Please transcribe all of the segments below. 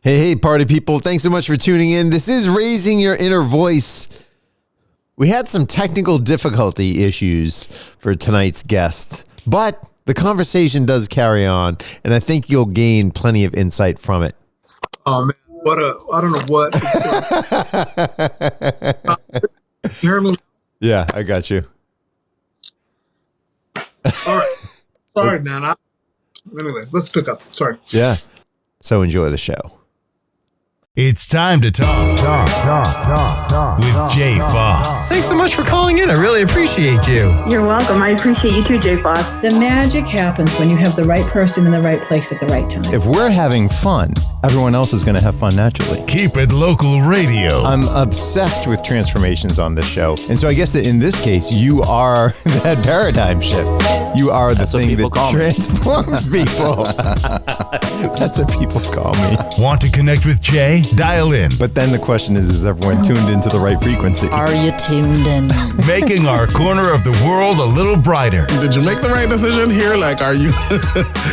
Hey, party people. Thanks so much for tuning in. This is Raising Your Inner Voice. We had some technical difficulty issues for tonight's guest, but the conversation does carry on, and I think you'll gain plenty of insight from it. Oh, man. I don't know what. You hear me? Yeah, I got you. All right. Sorry, man. Anyway, let's pick up. Sorry. Yeah. So enjoy the show. It's time to talk with Jay Foss. Thanks so much for calling in. I really appreciate you. You're welcome. I appreciate you too, Jay Foss. The magic happens when you have the right person in the right place at the right time. If we're having fun, everyone else is going to have fun naturally. Keep it local radio. I'm obsessed with transformations on this show. And so I guess that in this case, you are that paradigm shift. You are the thing that transforms people. That's what people call me. Want to connect with Jay? Dial in. But then the question is everyone tuned into the right frequency? Are you tuned in? Making our corner of the world a little brighter. Did you make the right decision here? Like, are you,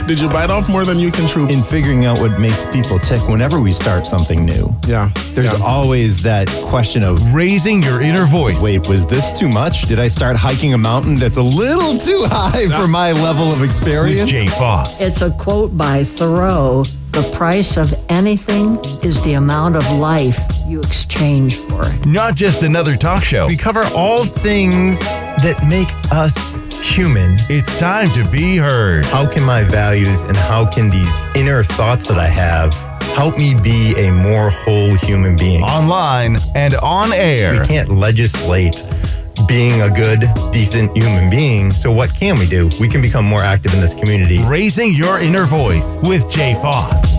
did you bite off more than you can chew? In figuring out what makes people tick whenever we start something new. Yeah. There's always that question of raising your inner voice. Wait, was this too much? Did I start hiking a mountain that's a little too high for my level of experience? With Jay Foss. It's a quote by Thoreau. The price of anything is the amount of life you exchange for it. Not just another talk show. We cover all things that make us human. It's time to be heard. How can my values and how can these inner thoughts that I have help me be a more whole human being? Online and on air. We can't legislate being a good, decent human being. So what can we do? We can become more active in this community. Raising your inner voice with Jay Foss.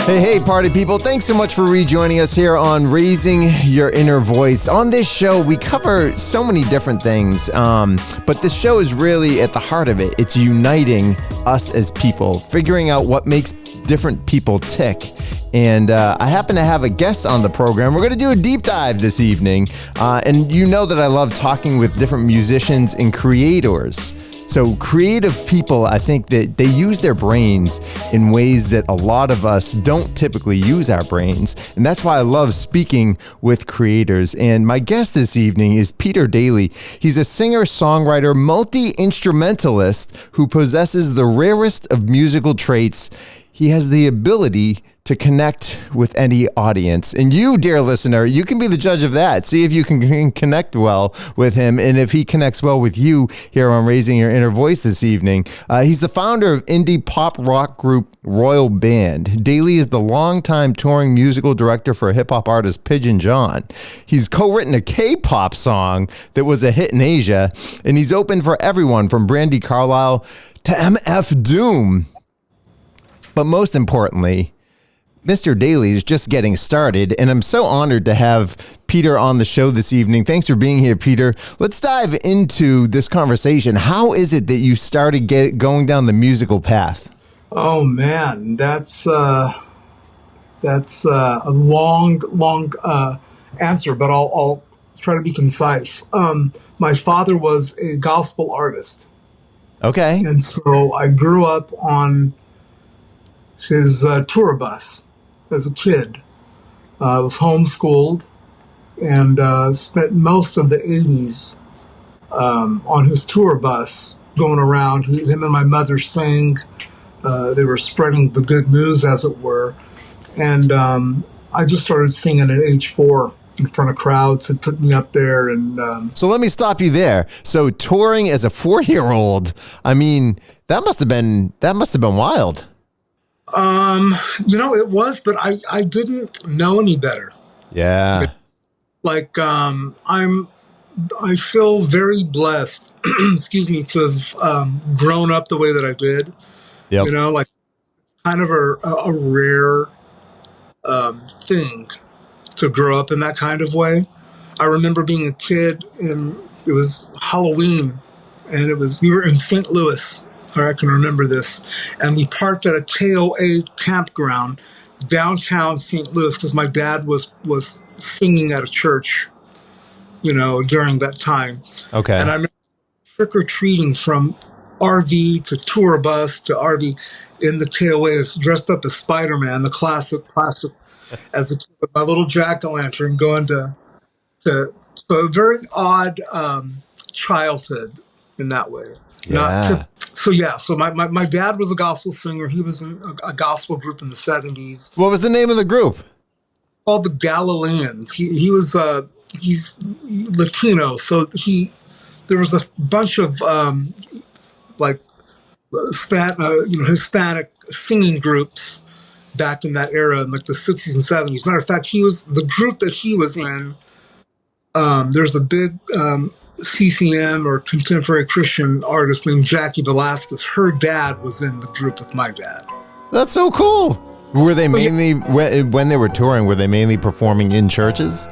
Hey, party people. Thanks so much for rejoining us here on Raising Your Inner Voice. On this show, we cover so many different things, but this show is really at the heart of it. It's uniting us as people, figuring out what makes different people tick. And I happen to have a guest on the program. We're going to do a deep dive this evening. And you know that I love talking with different musicians and creators. So creative people, I think that they use their brains in ways that a lot of us don't typically use our brains. And that's why I love speaking with creators. And my guest this evening is Peter Daly. He's a singer-songwriter, multi-instrumentalist who possesses the rarest of musical traits. He has the ability to connect with any audience. And you, dear listener, you can be the judge of that. See if you can connect well with him and if he connects well with you here on Raising Your Inner Voice this evening. He's the founder of indie pop rock group RYIV Band. Daly is the longtime touring musical director for hip-hop artist Pigeon John. He's co-written a K-pop song that was a hit in Asia, and he's open for everyone from Brandi Carlile to MF Doom. But most importantly, Mr. Daly is just getting started, and I'm so honored to have Peter on the show this evening. Thanks for being here, Peter. Let's dive into this conversation. How is it that you started going down the musical path? Oh, man. That's a long answer, but I'll try to be concise. My father was a gospel artist. Okay. And so I grew up on his tour bus as a kid. I was homeschooled and spent most of the 80s on his tour bus going around. Him and my mother sang. They were spreading the good news, as it were. And I just started singing at age 4 in front of crowds. Had put me up there. And so let me stop you there. So touring as a 4-year-old, I mean, that must have been wild. It was, but I didn't know any better. Yeah. Like, I feel very blessed, excuse me, to have, grown up the way that I did. Yep. You know, like kind of a rare, thing to grow up in that kind of way. I remember being a kid and it was Halloween and we were in St. Louis. I can remember this. And we parked at a KOA campground downtown St. Louis because my dad was singing at a church, during that time. Okay. And I remember trick-or-treating from RV to tour bus to RV in the KOAs, dressed up as Spider-Man, the classic, as a kid with my little jack-o'-lantern going to so a very odd childhood in that way. Yeah. So my dad was a gospel singer. He was in a gospel group in the 70s What was the name of the group? called the Galileans. He's Latino, so there was a bunch of Hispanic singing groups back in that era in like the 60s and 70s. Matter of fact, the group that he was in. There's a big CCM or contemporary Christian artist named Jackie Velasquez. Her dad was in the group with my dad. That's so cool. Were they mainly, when they were touring, were they mainly performing in churches?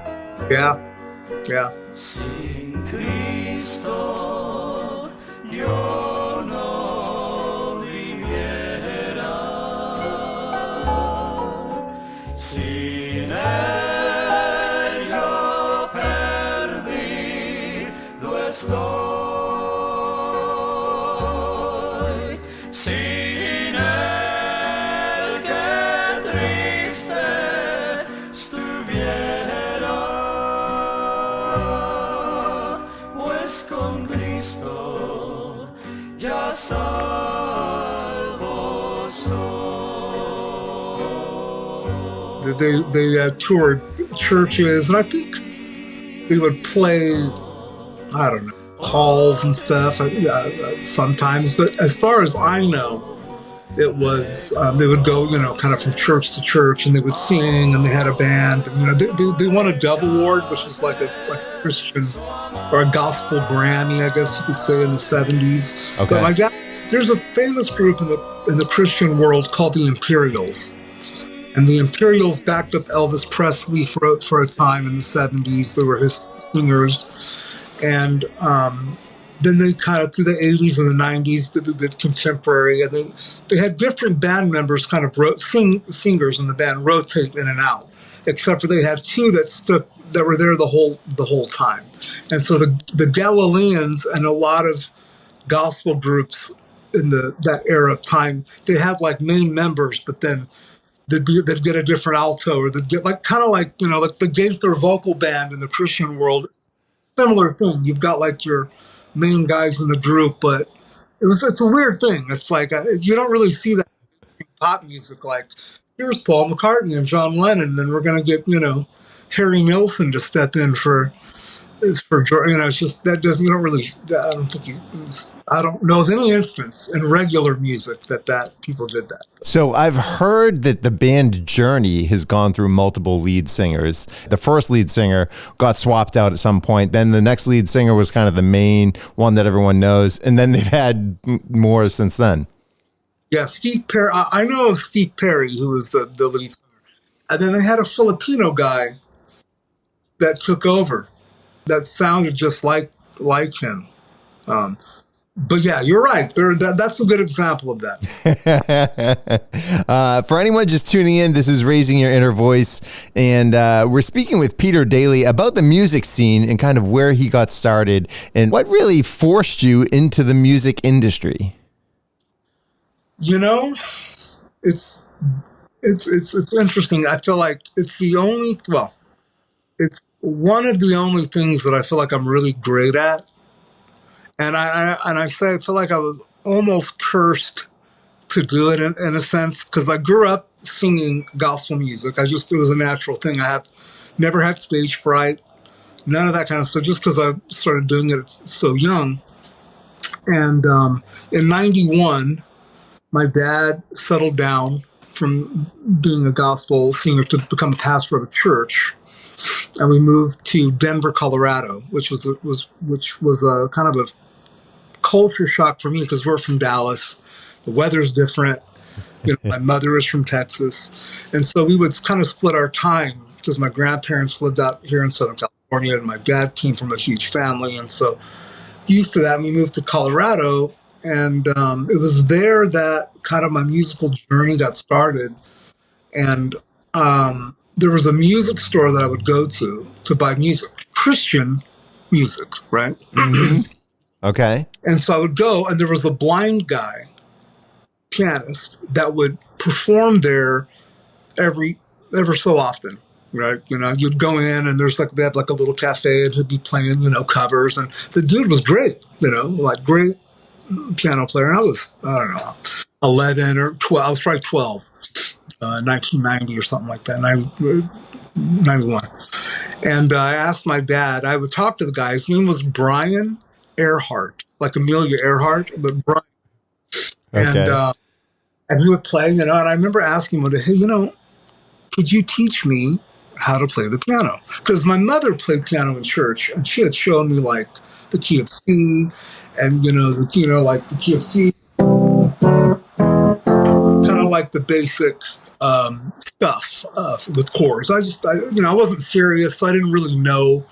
Yeah. They toured churches, and I think they would play, I don't know, halls and stuff sometimes. But as far as I know, it was they would go, kind of from church to church, and they would sing, and they had a band. And, they won a Dove Award, which was like a Christian or a gospel Grammy, I guess you could say, in the 70s. Okay. But my dad, there's a famous group in the Christian world called the Imperials. And the Imperials backed up Elvis Presley for a time in the 70s. They were his singers. And then they kind of, through the 80s and the 90s, they did contemporary. And they had different band members kind of singers in the band rotate in and out. Except for they had two that were there the whole time. And so the Galileans and a lot of gospel groups in that era of time, they had like main members, but then they'd get a different alto, or they'd get like like the Gaither vocal band in the Christian world. Similar thing. You've got like your main guys in the group, but it's a weird thing. It's like you don't really see that in pop music. Like, here's Paul McCartney and John Lennon, and then we're gonna get Harry Nilsson to step in for it's just that doesn't, you don't really, I don't know of any instance in regular music that people did that. So I've heard that the band Journey has gone through multiple lead singers. The first lead singer got swapped out at some point. Then the next lead singer was kind of the main one that everyone knows. And then they've had more since then. Yeah, Steve Perry. I know of Steve Perry, who was the lead singer. And then they had a Filipino guy that took over that sounded just like him. But yeah, you're right. That's a good example of that. For anyone just tuning in, this is Raising Your Inner Voice. And we're speaking with Peter Daly about the music scene and kind of where he got started and what really forced you into the music industry. It's interesting. I feel like it's one of the only things that I feel like I'm really great at. And I feel like I was almost cursed to do it in a sense, because I grew up singing gospel music. It was a natural thing. I never had stage fright, none of that kind of stuff, just because I started doing it so young. And in 91, my dad settled down from being a gospel singer to become a pastor of a church. And we moved to Denver, Colorado, which was a kind of a culture shock for me, because we're from Dallas. The weather's different. My mother is from Texas. And so we would kind of split our time, because my grandparents lived out here in Southern California, and my dad came from a huge family. And so used to that, we moved to Colorado. And it was there that kind of my musical journey got started. And there was a music store that I would go to buy music, Christian music, right? Mm-hmm. Okay. And so I would go, and there was a blind guy, pianist, that would perform there ever so often, right? You know, you'd go in, and they had like a little cafe, and he'd be playing, covers, and the dude was great, like great piano player. And I don't know, 11 or 12. I was probably 12, 1990 or something like that, 91. And I asked my dad, I would talk to the guy. His name was Brian Earhart, like Amelia Earhart, but Brian. Okay. And he would play, and I remember asking him, hey, could you teach me how to play the piano? Because my mother played piano in church, and she had shown me like the key of C, and like the key of C, kind of like the basic stuff with chords. I wasn't serious, so I didn't really know,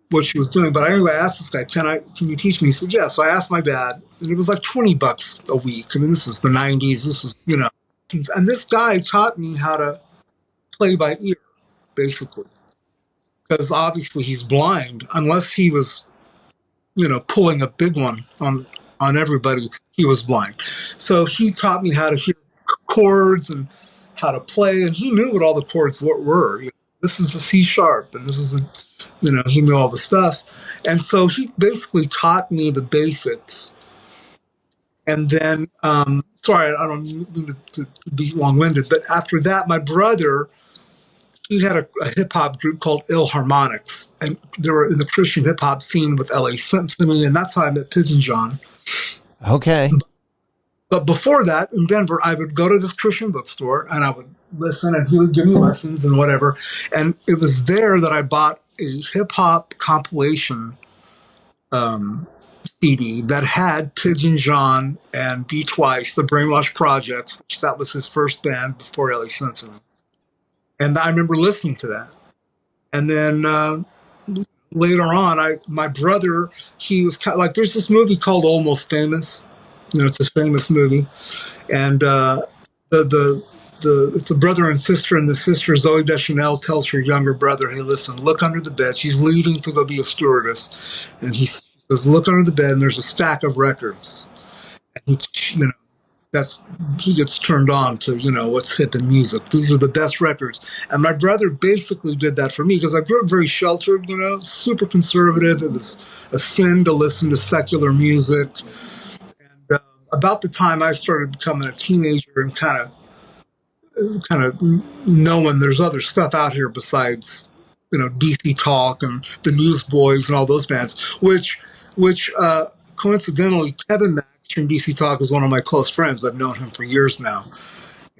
what she was doing. But anyway, I asked this guy, can you teach me? He said, yeah. So I asked my dad, and it was like $20 a week. I mean, this is the 90s. This is, and this guy taught me how to play by ear, basically, because obviously he's blind. Unless he was, pulling a big one on everybody, he was blind. So he taught me how to hear chords and how to play, and he knew what all the chords were. This is a C sharp, and this is a, he knew all the stuff. And so he basically taught me the basics. And then, sorry, I don't mean to be long-winded, but after that, my brother, he had a hip-hop group called Ilharmonics, and they were in the Christian hip-hop scene with LA Symphony, and that's how I met Pigeon John. Okay. But before that, in Denver, I would go to this Christian bookstore, and I would listen, and he would give me lessons and whatever. And it was there that I bought a hip-hop compilation CD that had Pigeon John and Be Twice, the Brainwash Project, which that was his first band before LA Symphony. And I remember listening to that. And then later on, my brother, he was kind of like, there's this movie called Almost Famous. It's a famous movie. And it's a brother and sister, and the sister, Zoe Deschanel, tells her younger brother, hey, listen, look under the bed. She's leaving to go be a stewardess. And he says, look under the bed, and there's a stack of records. And he gets turned on to, what's hip in music. These are the best records. And my brother basically did that for me, because I grew up very sheltered, super conservative. It was a sin to listen to secular music. And about the time I started becoming a teenager and kind of knowing there's other stuff out here besides, DC Talk and the Newsboys and all those bands, which coincidentally, Kevin Max from DC Talk is one of my close friends. I've known him for years now.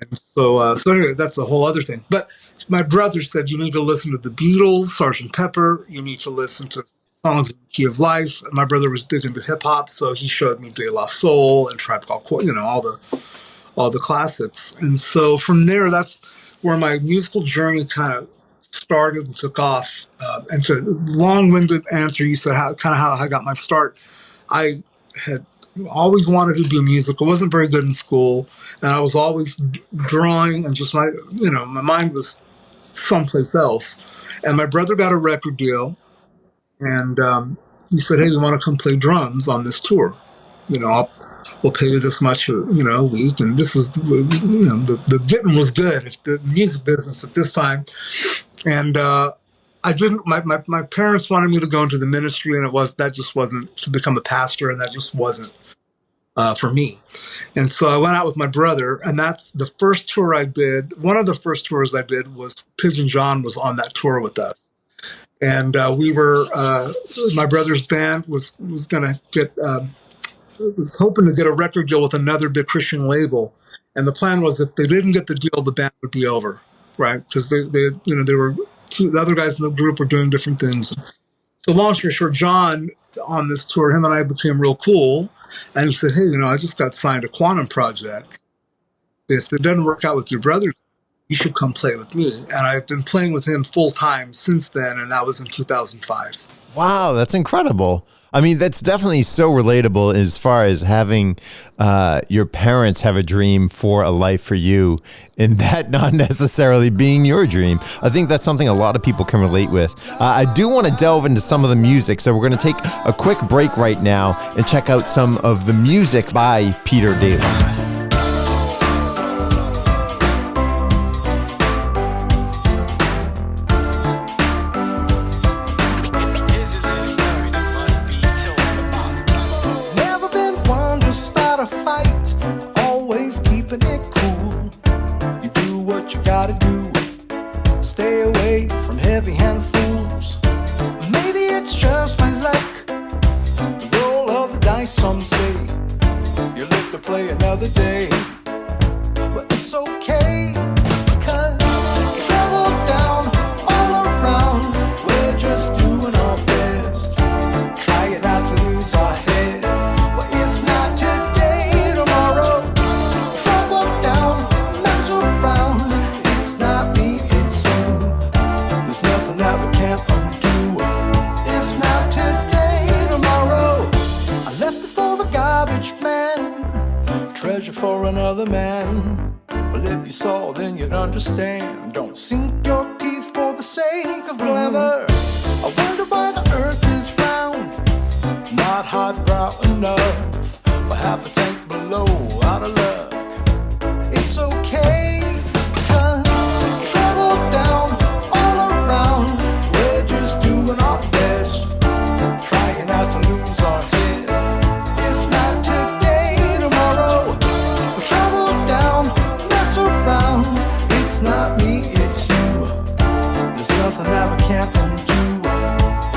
And so anyway, that's a whole other thing. But my brother said, you need to listen to the Beatles, Sgt. Pepper. You need to listen to songs in the Key of Life. And my brother was big into hip hop, so he showed me De La Soul and Tribe Called Quest, all the classics. And so from there, that's where my musical journey kind of started and took off. And to long-winded answer, you said how I got my start. I had always wanted to do music. I wasn't very good in school, and I was always drawing, and just my mind was someplace else. And my brother got a record deal, and he said, hey, you want to come play drums on this tour? We'll pay you this much, a week. And this is, the getting was good, the music business at this time. And I didn't. My parents wanted me to go into the ministry, and that just wasn't to become a pastor, and that just wasn't for me. And so I went out with my brother, and that's the first tour I did. One of the first tours I did was Pigeon John was on that tour with us, and we were my brother's band was going to get. Was hoping to get a record deal with another big Christian label, and the plan was if they didn't get the deal, the band would be over, right? Because they were the other guys in the group were doing different things. So long story short, John on this tour, him and I became real cool, and he said, "Hey, I just got signed to Quantum Project. If it doesn't work out with your brother, you should come play with me." And I've been playing with him full time since then, and that was in 2005. Wow, that's incredible. I mean, that's definitely so relatable as far as having your parents have a dream for a life for you and that not necessarily being your dream. I think that's something a lot of people can relate with. I do want to delve into some of the music, so we're going to take a quick break right now and check out some of the music by Peter Daly. For another man. Well, if you saw, then you'd understand. Don't sink your teeth for the sake of glamour. I wonder why the earth is round, not highbrow enough. But half a tank below, out of luck. It's okay, 'cause travel down all around. We're just doing our best, trying not to lose our head. Not me, it's you. There's nothing that we can't undo.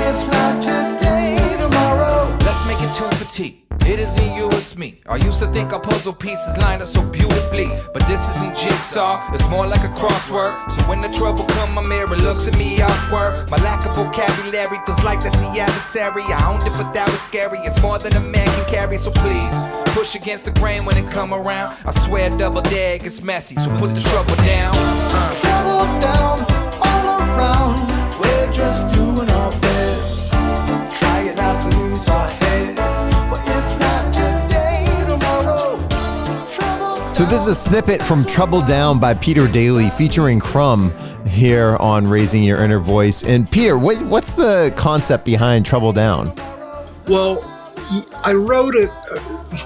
If not today, tomorrow. Let's make it two for tea. It isn't you, it's me. I used to think our puzzle pieces lined up so beautifully, but this isn't jigsaw, it's more like a crossword. So when the trouble come, my mirror looks at me awkward. My lack of vocabulary feels like that's the adversary. I owned it, but that was scary. It's more than a man can carry, so please push against the grain when it come around. I swear double dare gets messy, so put the trouble down. Trouble down all around. We're just doing our best, trying not to lose our head. But if not today, tomorrow. So this is a snippet from Trouble Down by Peter Daly featuring Krum here on Raising Your Inner Voice. And Peter, what's the concept behind Trouble Down? Well, I wrote it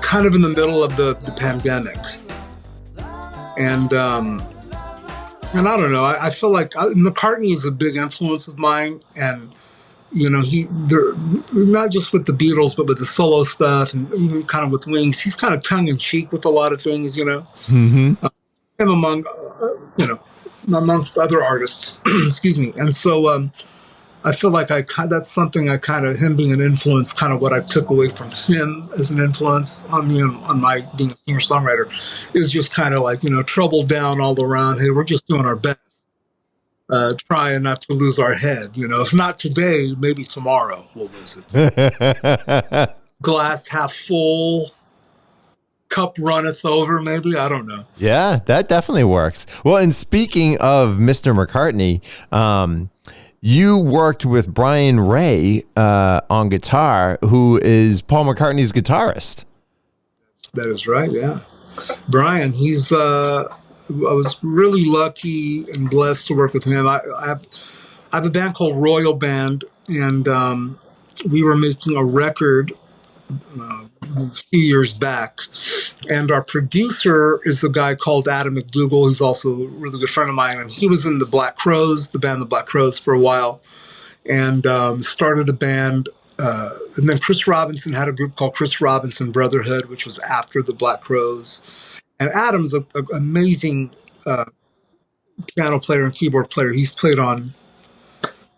kind of in the middle of the pandemic. And I don't know, I feel like McCartney is a big influence of mine. And, you know, they're not just with the Beatles, but with the solo stuff and even kind of with Wings. He's kind of tongue-in-cheek with a lot of things, you know. Mm-hmm. And amongst other artists, excuse me. And so I feel like that's something him being an influence, kind of what I took away from him as an influence on me, on my being a singer-songwriter, is just kind of like, you know, trouble down all around. Hey, we're just doing our best. Trying not to lose our head, you know. If not today, maybe tomorrow we'll lose it. Glass half full, cup runneth over, maybe. I don't know. Yeah, that definitely works. Well, and speaking of Mr. McCartney, you worked with Brian Ray on guitar, who is Paul McCartney's guitarist. That is right, yeah. Brian, I was really lucky and blessed to work with him. I have a band called Royal Band, and we were making a record a few years back. And our producer is a guy called Adam McDougall, who's also a really good friend of mine. And he was in the Black Crowes, the band The Black Crowes, for a while, and started a band. And then Chris Robinson had a group called Chris Robinson Brotherhood, which was after the Black Crowes. And Adam's an amazing piano player and keyboard player. He's played on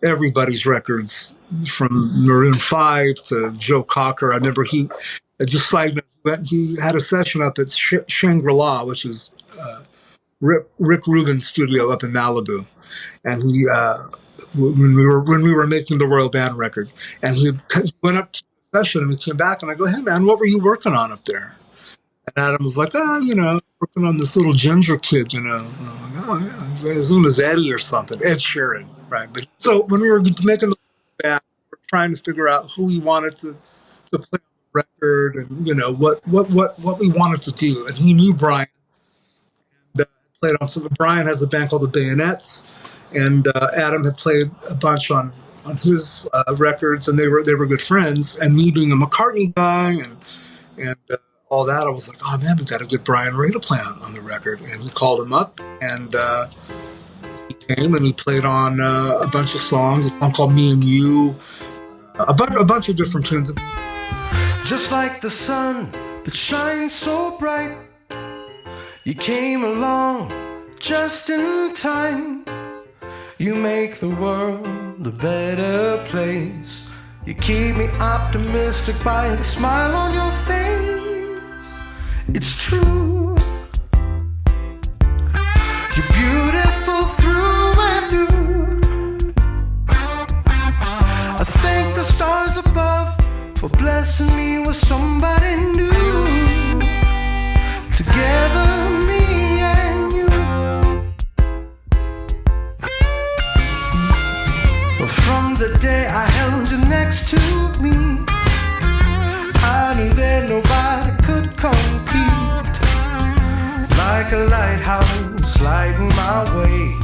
everybody's records, from Maroon 5 to Joe Cocker. I remember he had a session up at Shangri-La, which is Rick Rubin's studio up in Malibu. And he, when we were making the Royal Band record, and he went up to the session and he came back, and I go, "Hey man, what were you working on up there?" And Adam was like, you know, working on this little ginger kid, you know. And I'm like, oh, yeah, his name is Eddie or something, Ed Sheeran, right? But so when we were making the band, we were trying to figure out who he wanted to play on the record, and what we wanted to do. And he knew Brian. And, played on some. Brian has a band called the Bayonets, and Adam had played a bunch on his records, and they were good friends. And me being a McCartney guy and all that, I was like, oh man, we got to get Brian Ray to play on the record. And we called him up, and he came and he played on a bunch of songs. A song called "Me and You," a bunch of different tunes. Just like the sun that shines so bright, you came along just in time. You make the world a better place. You keep me optimistic by the smile on your face. It's true. You're beautiful through and through. I thank the stars above for blessing me with somebody new. Together, me and you. From the day I held you next to me, I knew that nobody could compete. Like a lighthouse lighting my way,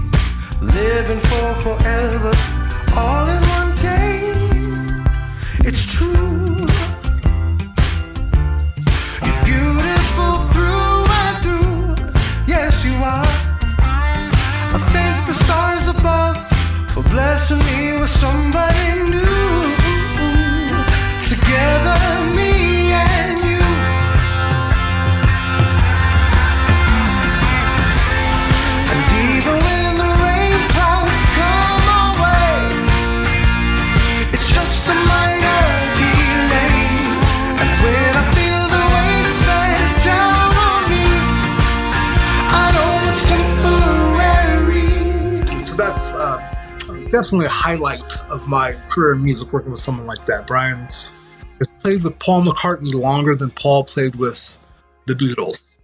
living for forever, all in one day. It's true. You're beautiful through and through. Yes, you are. I thank the stars above for blessing me with somebody new. Together, me and you. And even when the rain clouds come our way, it's just a minor delay. And when I feel the weight bear down on me, I know it's temporary. So that's definitely a highlight of my career in music, working with someone like that. Brian has played with Paul McCartney longer than Paul played with the Beatles.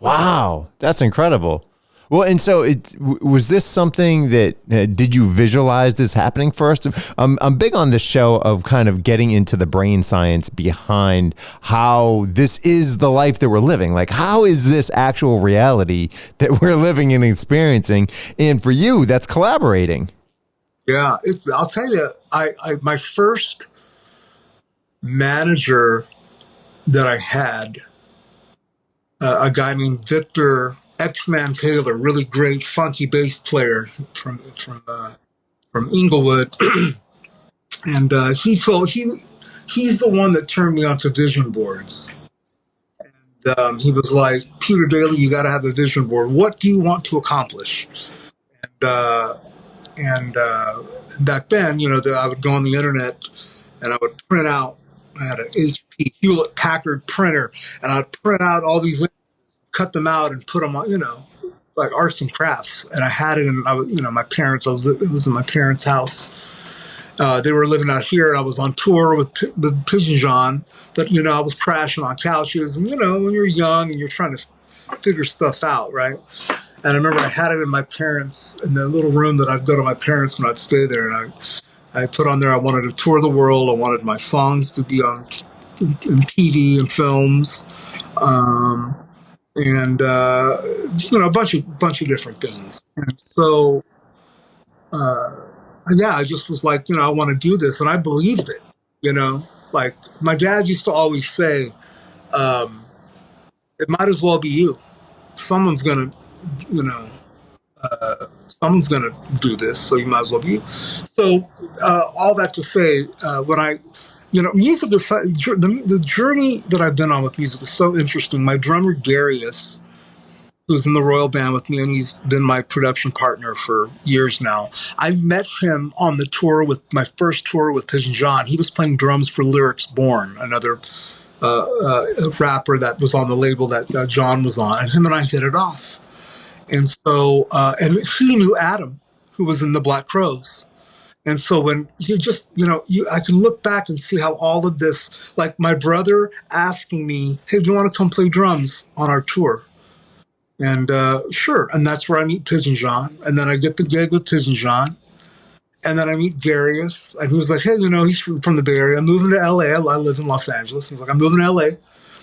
Wow, that's incredible. Well, and so was this something that, did you visualize this happening first? I'm big on this show of kind of getting into the brain science behind how this is the life that we're living. Like, how is this actual reality that we're living and experiencing? And for you, that's collaborating. Yeah, I'll tell you, I my first manager that I had, a guy named Victor X-Man Taylor, really great funky bass player from Inglewood, and he's the one that turned me onto vision boards. And he was like, Peter Daly, you got to have a vision board. What do you want to accomplish? And back then, I would go on the internet and I would print out. I had an HP Hewlett Packard printer, and I'd print out all these images, cut them out, and put them on, like arts and crafts. And I had it in, my parents. It was in my parents' house. They were living out here, and I was on tour with Pigeon John. But I was crashing on couches, and when you're young and you're trying to figure stuff out, right? And I remember I had it in my parents, in the little room that I'd go to my parents when I'd stay there, and I put on there, I wanted to tour the world. I wanted my songs to be on in TV and films, and a bunch of different things. And so, I just was like, I want to do this, and I believed it. Like my dad used to always say, it might as well be you. Someone's gonna do this, so you might as well be you. So all that to say, when music is, the journey that I've been on with music is so interesting. My drummer Darius, who's in the Royal Band with me, and he's been my production partner for years now. I met him on the tour with my first tour with Pigeon John. He was playing drums for Lyrics Born, another rapper that was on the label that John was on, and him and I hit it off. And so, and he knew Adam, who was in the Black Crowes. And so when you just, I can look back and see how all of this, like my brother asking me, hey, do you want to come play drums on our tour? And sure. And that's where I meet Pigeon John. And then I get the gig with Pigeon John. And then I meet Darius, and he was like, hey, he's from the Bay Area. I'm moving to LA. I live in Los Angeles. He's like, I'm moving to LA.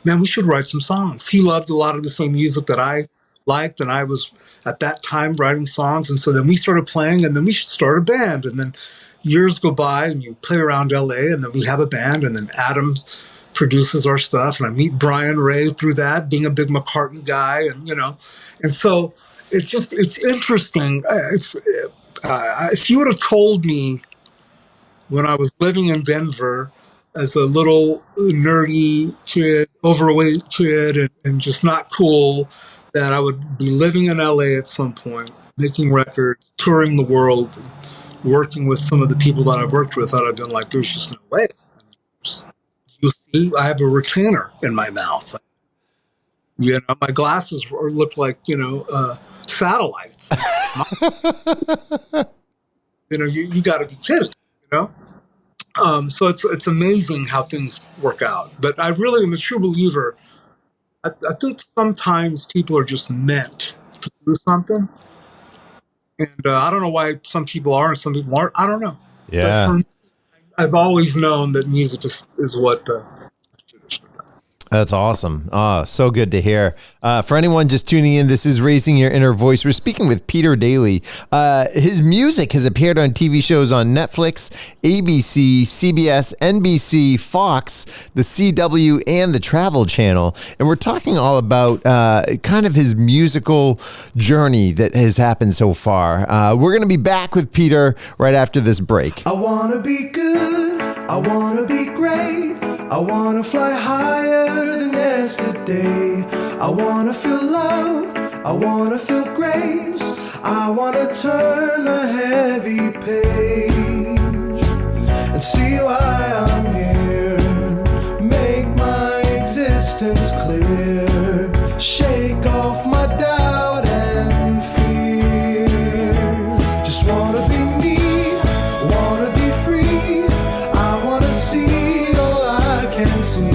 Man, we should write some songs. He loved a lot of the same music that I liked, and I was at that time writing songs. And so then we started playing, and then we should start a band. And then years go by, and you play around LA, and then we have a band, and then Adams produces our stuff. And I meet Brian Ray through that, being a big McCartney guy, and and so it's interesting. If you would have told me when I was living in Denver as a little nerdy kid, overweight kid, and just not cool, that I would be living in LA at some point, making records, touring the world, and working with some of the people that I've worked with, I'd have been like, there's just no way. You see, I have a retainer in my mouth. My glasses look like, satellites. You got to be kidding, So it's amazing how things work out. But I really am a true believer. I think sometimes people are just meant to do something. And I don't know why some people are and some people aren't. I don't know. Yeah. But for me, I've always known that music is what... That's awesome. So good to hear. For anyone just tuning in, this is Raising Your Inner Voice. We're speaking with Peter Daly. His music has appeared on TV shows on Netflix, ABC, CBS, NBC, Fox, the CW, and the Travel Channel. And we're talking all about kind of his musical journey that has happened so far. We're going to be back with Peter right after this break. I want to be good. I want to be great. I want to fly higher than yesterday. I want to feel love. I want to feel grace. I want to turn the heavy page and see why I'm here. Make my existence clear. Shake off my doubt and fear. Just want to be me. Want to be free. I want to see all I can see.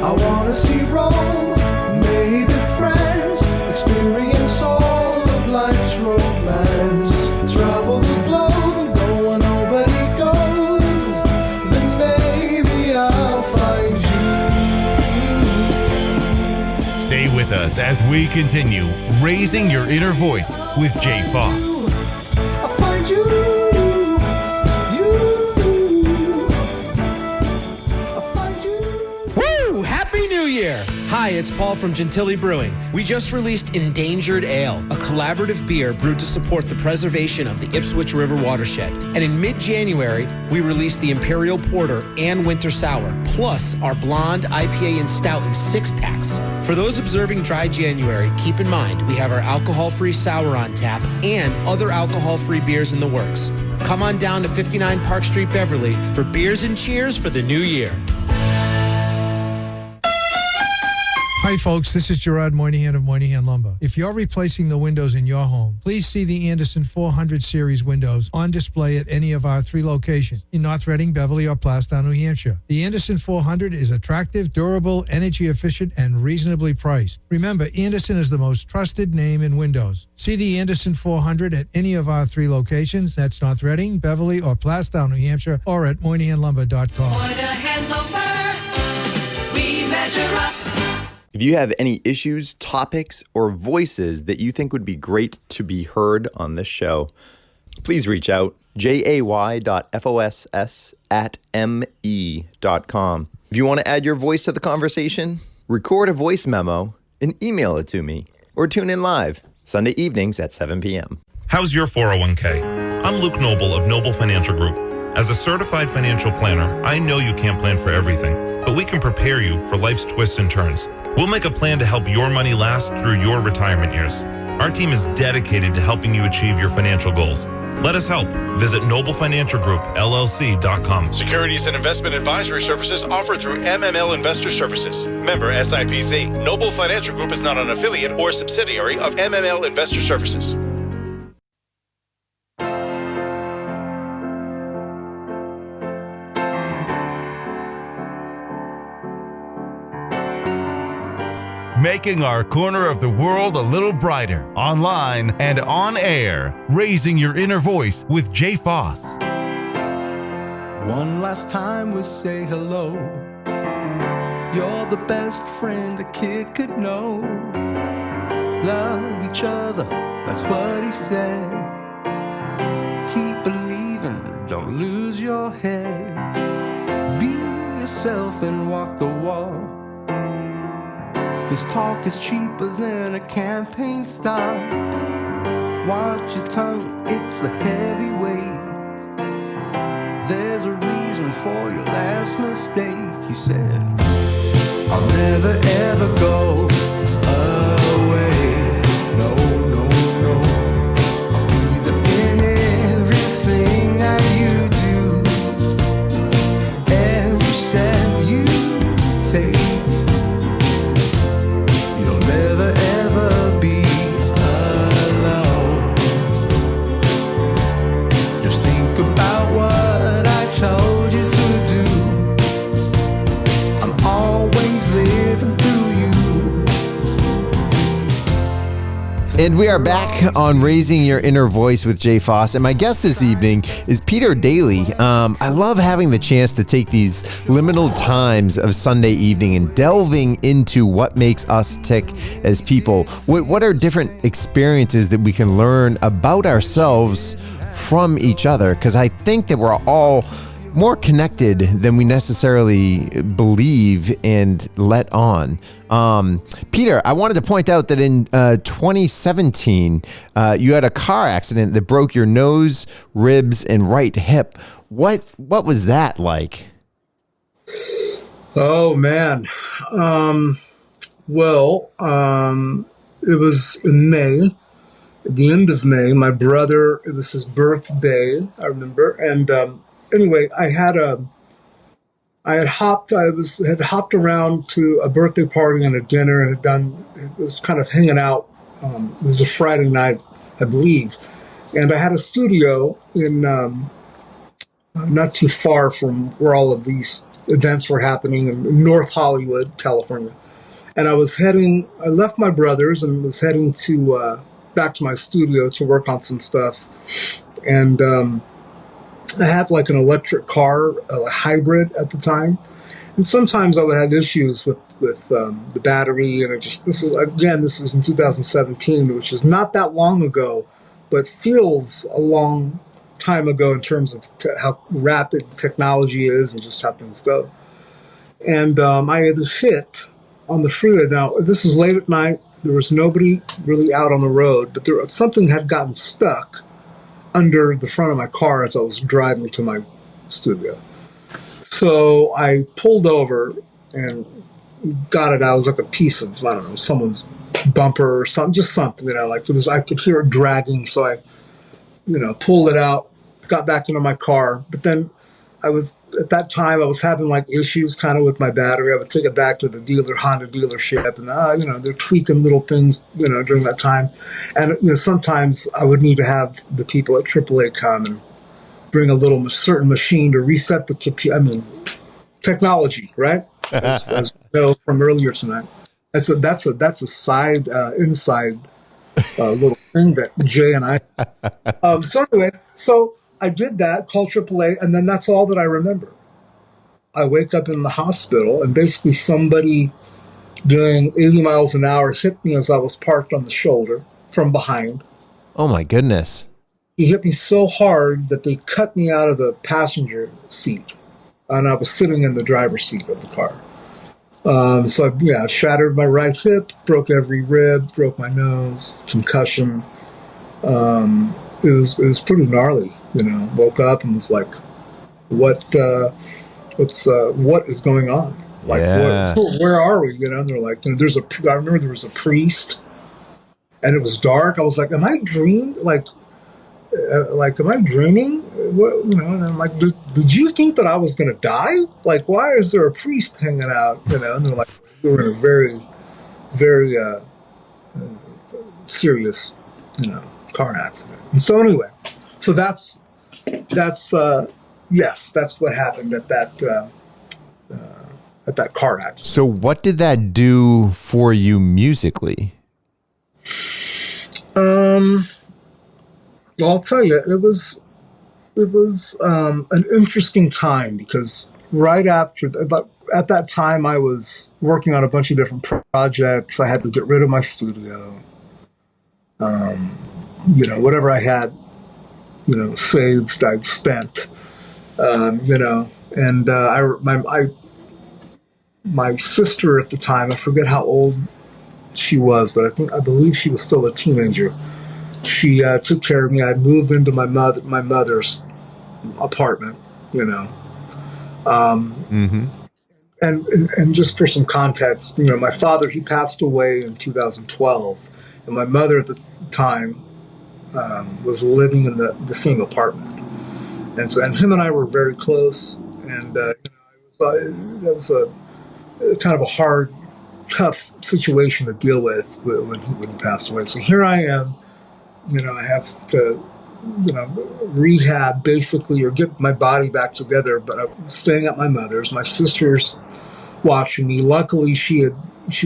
I want to see Rome, maybe France, experience all of life's romance. Travel the globe, go where nobody goes, then maybe I'll find you. Stay with us as we continue Raising Your Inner Voice with Jay Foss. I'll find you. Year. Hi, it's Paul from Gentilly Brewing. We just released Endangered Ale, a collaborative beer brewed to support the preservation of the Ipswich River watershed. And in mid-January, we released the Imperial Porter and Winter Sour, plus our Blonde, IPA, and Stout in 6-packs. For those observing Dry January, keep in mind we have our alcohol-free sour on tap and other alcohol-free beers in the works. Come on down to 59 Park Street, Beverly for beers and cheers for the new year. Hi folks, this is Gerard Moynihan of Moynihan Lumber. If you're replacing the windows in your home, please see the Anderson 400 series windows on display at any of our 3 locations in North Reading, Beverly, or Plastown, New Hampshire. The Anderson 400 is attractive, durable, energy efficient, and reasonably priced. Remember, Anderson is the most trusted name in windows. See the Anderson 400 at any of our 3 locations. That's North Reading, Beverly, or Plastown, New Hampshire, or at MoynihanLumber.com. Moynihan Lumber, we measure up. If you have any issues, topics, or voices that you think would be great to be heard on this show, please reach out, jay.foss@me.com. If you want to add your voice to the conversation, record a voice memo and email it to me, or tune in live Sunday evenings at 7 p.m. How's your 401k? I'm Luke Noble of Noble Financial Group. As a certified financial planner, I know you can't plan for everything, but we can prepare you for life's twists and turns. We'll make a plan to help your money last through your retirement years. Our team is dedicated to helping you achieve your financial goals. Let us help. Visit noblefinancialgroupllc.com. Securities and investment advisory services offered through MML Investor Services. Member SIPC. Noble Financial Group is not an affiliate or subsidiary of MML Investor Services. Making our corner of the world a little brighter, online and on air. Raising Your Inner Voice with Jay Foss. One last time we'll say hello. You're the best friend a kid could know. Love each other, that's what he said. Keep believing, don't lose your head. Be yourself and walk the walk. This talk is cheaper than a campaign stop. Watch your tongue, it's a heavy weight. There's a reason for your last mistake, he said. I'll never ever go away. No, no, no. I'll be there in everything that you do. Every step you take. You'll never ever be alone. Just think about what I told you to do. I'm always living through you. And we are back on Raising Your Inner Voice with Jay Foss. And my guest this evening is Peter Daly. I love having the chance to take these liminal times of Sunday evening and delving into what makes us tick as people. What are different experiences that we can learn about ourselves from each other? Because I think that we're all more connected than we necessarily believe and let on. Peter, I wanted to point out that in 2017, you had a car accident that broke your nose, ribs, and right hip. What was that like? Oh man. It was in May, at the end of May. My brother, it was his birthday, I remember. And anyway, I had hopped around to a birthday party and a dinner, and it was kind of hanging out. It was a Friday night, I believe. And I had a studio in not too far from where all of these events were happening in North Hollywood, California. And I left my brother's and was heading to back to my studio to work on some stuff. And I had like an electric car, a hybrid at the time. And sometimes I would have issues with the battery. And this is in 2017, which is not that long ago, but feels a long time ago in terms of how rapid technology is and just how things go. And I had hit on the freeway. Now, this was late at night. There was nobody really out on the road, but something had gotten stuck under the front of my car as I was driving to my studio. So I pulled over and got it out. It was like a piece of, I don't know, someone's bumper or something, just something, like I could hear it dragging. So I, pulled it out, got back into my car. But then at that time, I was having like issues kind of with my battery. I would take it back to the Honda dealership, and they're tweaking little things, during that time. And sometimes I would need to have the people at AAA come and bring a certain machine to reset the computer. I mean, technology, right? As you know from earlier tonight. That's a side inside little thing that Jay and I. So anyway, I did that, called AAA, and then that's all that I remember. I wake up in the hospital, and basically somebody doing 80 miles an hour hit me as I was parked on the shoulder from behind. Oh, my goodness. He hit me so hard that they cut me out of the passenger seat, and I was sitting in the driver's seat of the car. So I shattered my right hip, broke every rib, broke my nose, concussion. It was pretty gnarly, Woke up and was like, what is going on? Like, where are we? And they're like, I remember there was a priest, and it was dark. I was like, am I dreaming? Am I dreaming? What, and I'm like, did you think that I was going to die? Like, why is there a priest hanging out? And they're like, we were in a very, very serious, car accident. And so anyway, so that's what happened at that car accident. So what did that do for you musically? Well, I'll tell you, it an interesting time because right after at that time I was working on a bunch of different projects. I had to get rid of my studio. Whatever I had, saved, I'd spent. And my sister at the time, I forget how old she was, but I believe she was still a teenager. She took care of me. I moved into my mother's apartment, And just for some context, my father, he passed away in 2012, and my mother at the time was living in the same apartment, and him and I were very close, and it was a kind of a hard, tough situation to deal with when he passed away. So here I am, I have to, rehab basically or get my body back together, but I'm staying at my mother's. My sister's watching me. Luckily, she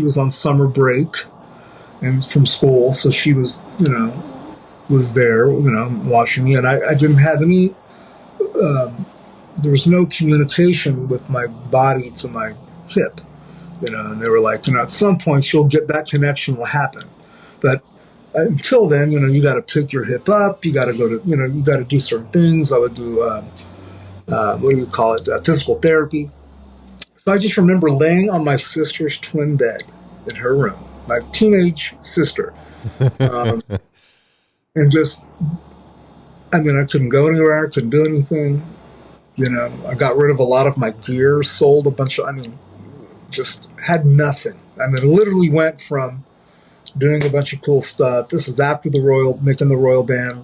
was on summer break and from school, so she was, was there, watching me, and I didn't have any. There was no communication with my body to my hip, and they were like, at some point you'll get that connection will happen, but until then, you got to pick your hip up. You got to go to, you got to do certain things. I would do, physical therapy. So I just remember laying on my sister's twin bed in her room, my teenage sister. And just, I couldn't go anywhere. I couldn't do anything. I got rid of a lot of my gear, sold a bunch of, just had nothing. Literally went from doing a bunch of cool stuff. This is after making the Royal Band,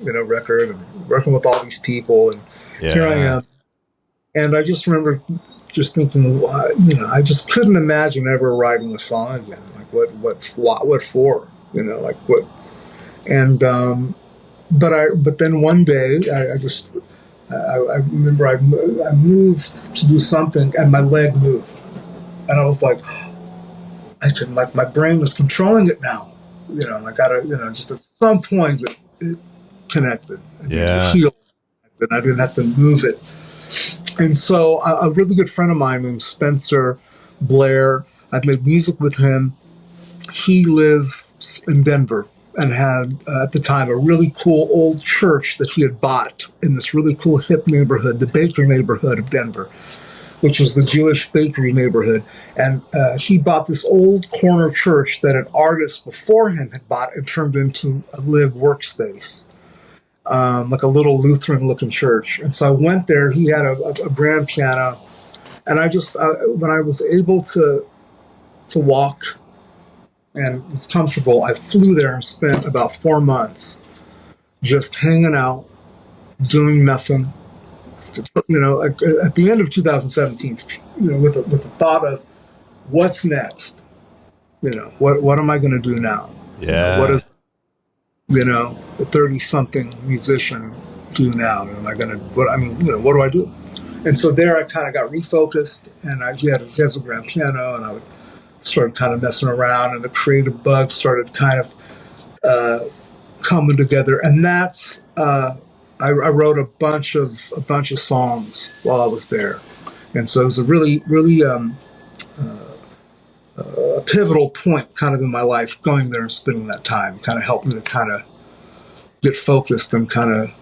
record and working with all these people. And here I am. And I just remember just thinking, I just couldn't imagine ever writing a song again. Like what for? What? And, but then one day I remember I moved to do something and my leg moved. And I was like, my brain was controlling it now. I gotta, just at some point it connected. It healed, and I didn't have to move it. And so a really good friend of mine named Spencer Blair, I've made music with him. He lived in Denver and had, at the time, a really cool old church that he had bought in this really cool hip neighborhood, the Baker neighborhood of Denver, which was the Jewish bakery neighborhood. And he bought this old corner church that an artist before him had bought and turned into a live workspace, like a little Lutheran-looking church. And so I went there. He had a grand piano. And I just, when I was able to walk and was comfortable, I flew there and spent about 4 months just hanging out, doing nothing. At the end of 2017, with the thought of what's next, what am I going to do now? What is, a 30-something musician do now? Am I going to, what do I do? And so there I kind of got refocused, and he has a grand piano, and I would start kind of messing around, and the creative bug started kind of coming together. And that's, I wrote a bunch of songs while I was there, and so it was a really, really a pivotal point kind of in my life. Going there and spending that time kind of helped me to kind of get focused and kind of,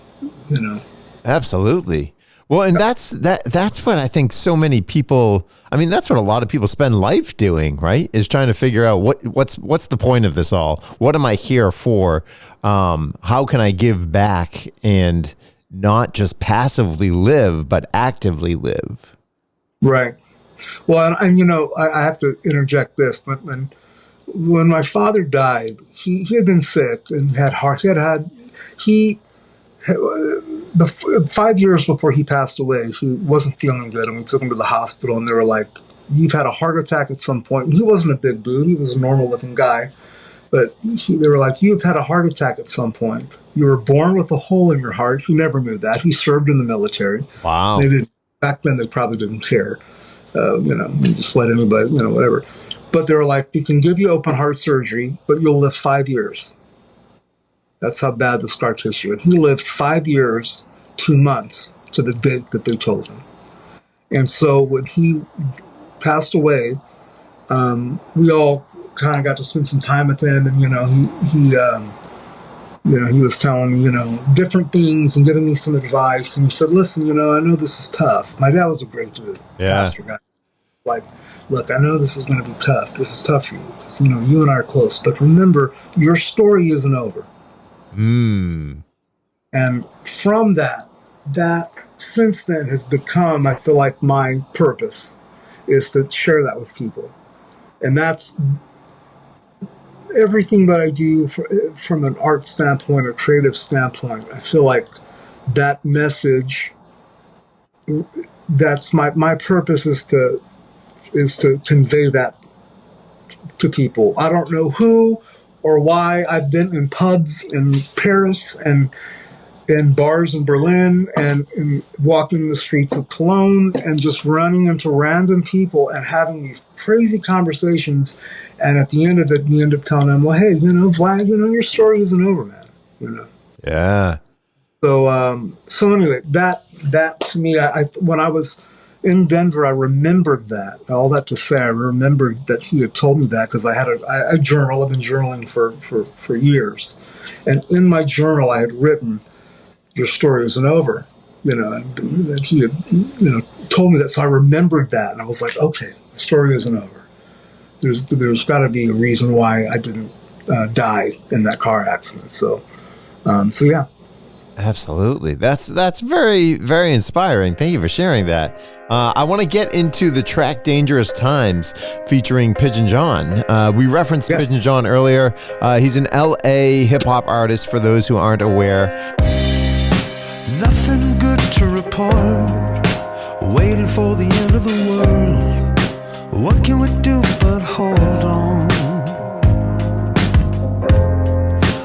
Absolutely. Well, and that's what I think so many people, that's what a lot of people spend life doing, right? Is trying to figure out what's the point of this all? What am I here for? How can I give back and not just passively live, but actively live? Right. Well, and I have to interject this. When my father died, he had been sick and had 5 years before he passed away, he wasn't feeling good, and we took him to the hospital, and they were like, "You've had a heart attack at some point." And he wasn't a big dude; he was a normal-looking guy, but they were like, "You've had a heart attack at some point. You were born with a hole in your heart." He never knew that. He served in the military. Wow. Back then, they probably didn't care. Just let anybody, whatever. But they were like, "We can give you open heart surgery, but you'll live 5 years." That's how bad the scar tissue. And he lived 5 years 2 months to the date that they told him. And so when he passed away, we all kind of got to spend some time with him, and he was telling me, different things and giving me some advice. And he said, "Listen, I know this is tough." My dad was a great dude, pastor guy. Like, look, I know this is going to be tough. This is tough for you because you and I are close. But remember, your story isn't over. And from that since then has become, I feel like, my purpose is to share that with people. And that's everything that I do from an art standpoint or creative standpoint. I feel like that message, that's my purpose is to convey that to people. I don't know who or why. I've been in pubs in Paris and in bars in Berlin and walking the streets of Cologne and just running into random people and having these crazy conversations. And at the end of it, we end up telling them, well, hey, Vlad, your story isn't over, man. Yeah. So anyway, that to me, I when I was in Denver, I remembered that. All that to say, I remembered that he had told me that because I had a journal. I've been journaling for years. And in my journal, I had written, your story isn't over, and he had, told me that. So I remembered that, and I was like, okay, the story isn't over. There's got to be a reason why I didn't die in that car accident. So yeah. Absolutely. That's very, very inspiring. Thank you for sharing that. I want to get into the track Dangerous Times featuring Pigeon John. We referenced Pigeon John earlier. He's an LA hip-hop artist for those who aren't aware. Nothing good to report. Waiting for the end of the world. What can we do but hold on?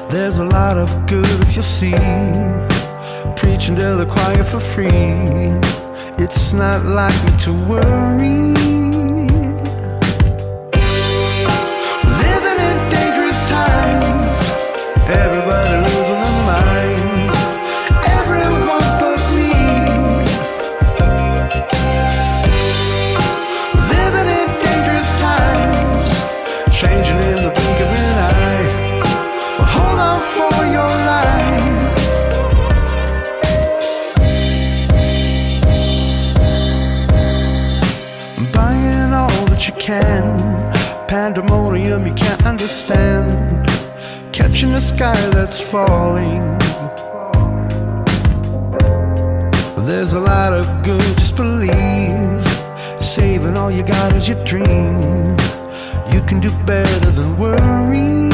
There's a lot of good if you see. Preaching to the choir for free. It's not like me to worry. Living in dangerous times. Everybody losing their mind. Everyone but me. Living in dangerous times. Changing in the blink of an eye. Well, hold on for your life. Buying all that you can. Pandemonium you can't understand. Catching the sky that's falling. There's a lot of good, just believe. Saving all you got is your dream. You can do better than worry.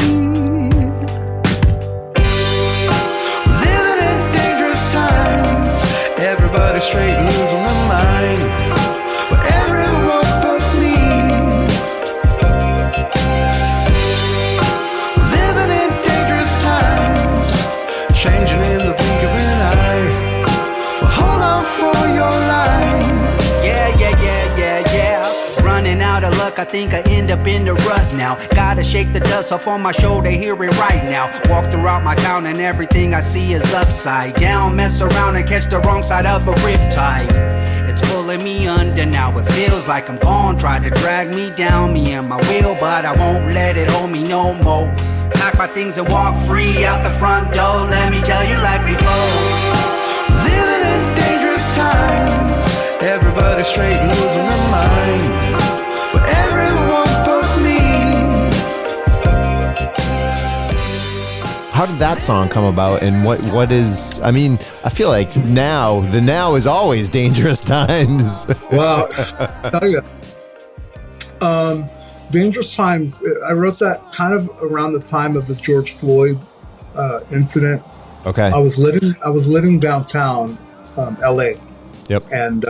Living in dangerous times. Everybody straight losing their mind. But everyone but me. Living in dangerous times. Changing in the blink of an eye. Well, hold on for your life. Yeah. Running out of luck, I think I end up in the rut now. Gotta shake the dust off on my shoulder, hear it right now. Walk throughout my town and everything I see is upside down. Mess around and catch the wrong side of a riptide. It's pulling me under now. It feels like I'm gone. Try to drag me down, me and my wheel, but I won't let it hold me no more. Pack my things and walk free out the front door. Let me tell you like before. Living in dangerous times. Everybody straight losing their mind. But everyone but me. How did that song come about, and what is, I mean, I feel like the now is always dangerous times. Well, I'll tell you, Dangerous Times, I wrote that kind of around the time of the George Floyd incident. Okay. I was living downtown, LA. Yep. And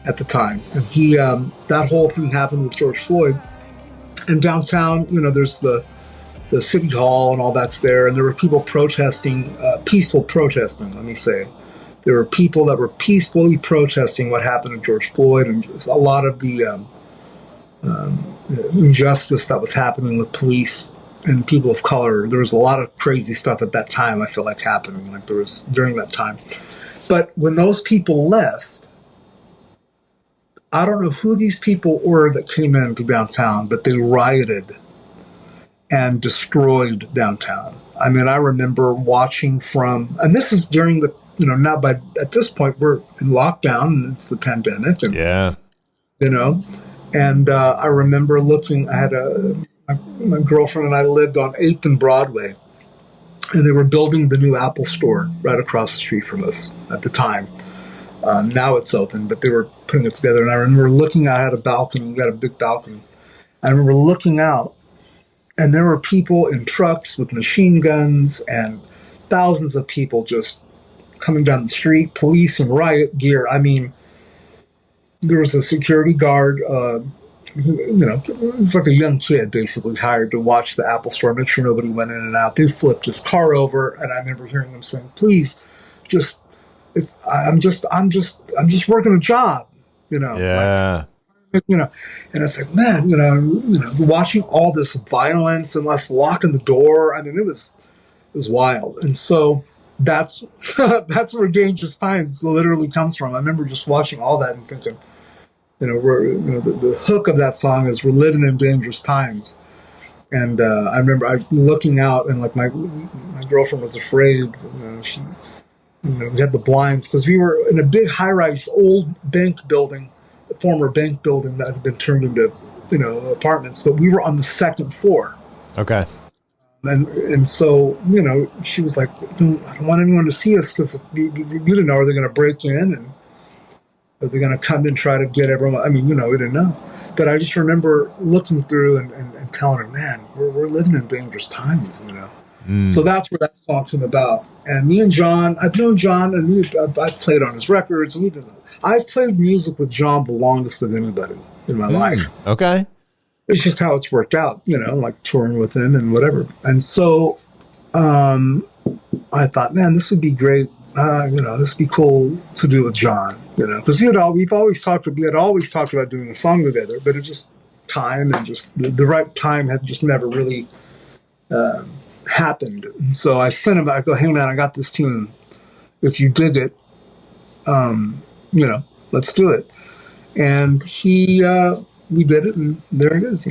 at the time, and he that whole thing happened with George Floyd. And downtown, there's the city hall and all that's there, and there were people protesting, peaceful protesting. Let me say, there were people that were peacefully protesting what happened to George Floyd, and a lot of the injustice that was happening with police and people of color. There was a lot of crazy stuff at that time, I feel like, happening, like there was during that time. But when those people left, I don't know who these people were that came into downtown, but they rioted and destroyed downtown. I mean, I remember watching from, and this is during the, now at this point we're in lockdown and it's the pandemic, and and I remember looking. I had my girlfriend and I lived on 8th and Broadway, and they were building the new Apple store right across the street from us at the time. Now it's open, but they were putting it together. And I remember looking out at a balcony. We got a big balcony. I remember looking out, and there were people in trucks with machine guns and thousands of people just coming down the street, police in riot gear. I mean, there was a security guard, it's like a young kid basically hired to watch the Apple store, make sure nobody went in and out. They flipped his car over, and I remember hearing them saying, "Please, I'm just working a job," Yeah. And it's like, man, watching all this violence and us locking the door. I mean, it was wild. And so that's where Dangerous Times literally comes from. I remember just watching all that and thinking, the hook of that song is "We're living in dangerous times." And I remember looking out, and like my girlfriend was afraid. We had the blinds because we were in a big high-rise old bank building, a former bank building that had been turned into, apartments. But we were on the second floor. Okay. And so, she was like, I don't want anyone to see us because we didn't know, are they going to break in and are they going to come and try to get everyone? I mean, we didn't know. But I just remember looking through and telling her, man, we're living in dangerous times, So that's where that song came about. And me and John, I've known John, and I've played on his records. And I've played music with John the longest of anybody in my life. Okay. It's just how it's worked out, like touring with him and whatever. And so I thought, man, this would be great. This would be cool to do with John, because we had always talked about doing a song together, but it just time and just the right time had just never really happened. And so I sent him, I go, hey man, I got this tune. If you dig it, let's do it. And we did it, and there it is,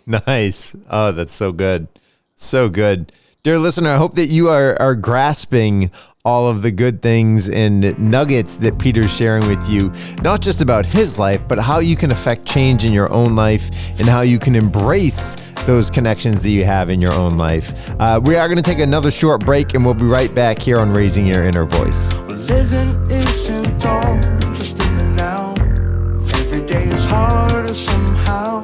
Nice. Oh, that's so good. So good. Dear listener, I hope that you are grasping all of the good things and nuggets that Peter's sharing with you, not just about his life, but how you can affect change in your own life and how you can embrace those connections that you have in your own life. We are going to take another short break, and we'll be right back here on Raising Your Inner Voice. Living isn't all just in the now. Every day is harder somehow.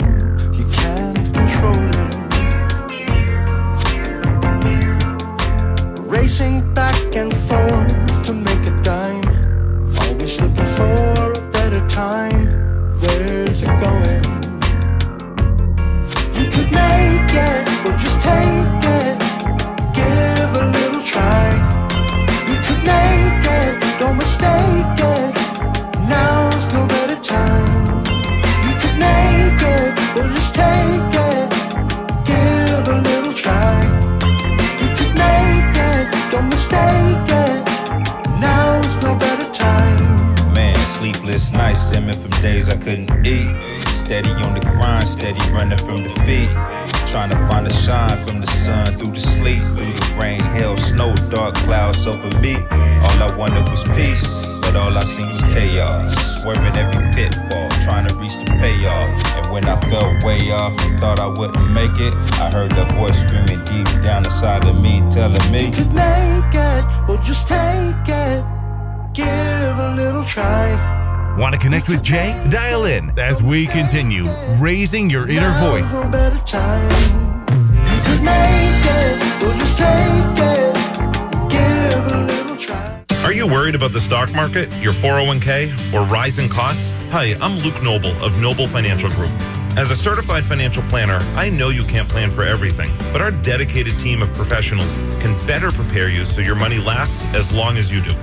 You can't control it. Racing back and forth to make a dime. Always looking for a better time. Where's it going? You could make it, or just take it. Give a little try. You could make it, don't mistake it. Now's no better time. You could make it, or just take it. Give a little try. You could make it, don't mistake it. Now's no better time. Man, sleepless nights stemming from days I couldn't eat. Steady on the grind, steady running from defeat. Trying to find a shine from the sun through the sleet. Through the rain, hail, snow, dark clouds over me. All I wanted was peace, but all I seen was chaos. Swerving every pitfall, trying to reach the payoff. And when I felt way off and thought I wouldn't make it, I heard a voice screaming deep down inside of me, telling me, you could make it, or just take it. Give a little try. Want to connect with Jay? Dial in as we continue raising your inner voice. No better time. You could make it, or just take it. Give a little try. Are you worried about the stock market, your 401k, or rising costs? Hi, I'm Luke Noble of Noble Financial Group. As a certified financial planner, I know you can't plan for everything, but our dedicated team of professionals can better prepare you so your money lasts as long as you do.